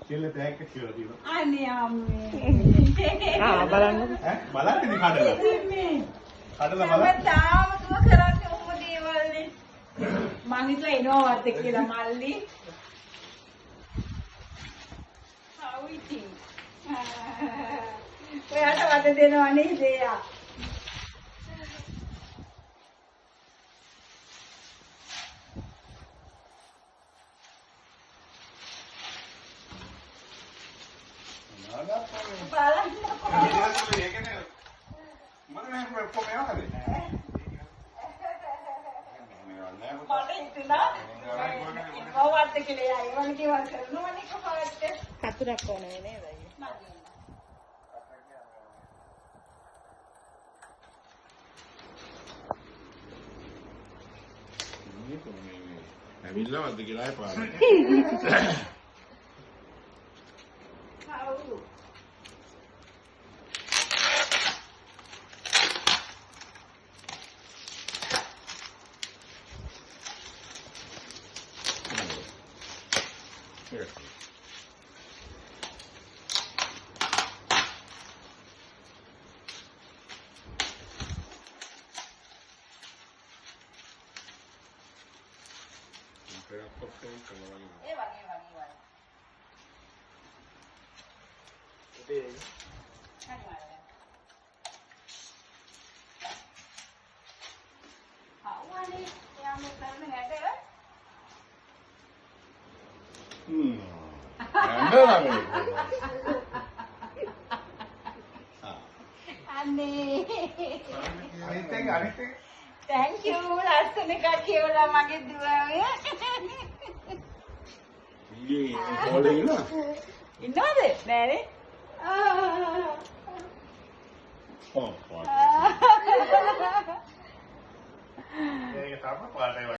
කෙල්ල තෑග්ග කියලා තියෙනවා. අනේ අම්මේ. බලන්න ඉතින් කඩලා. කඩලා බලන්න. තාම දුව කරන්නේ ඔහොම දේවල්නේ. මං හිතුවා එනවවත් කියලා මල්ලි. හවුයිටි. ඔයාට වද දෙනවා නේද එයා? කතුරක් ඕනේ නේද? ඇවිල්ලා වද්ද කියලා ආයෙ පාරේ. Thank you. ලස්සන එකක් කියවලා මගේ දුවේ. ඉන්නවද? නෑනේ. ඒක තමයි පාඩේ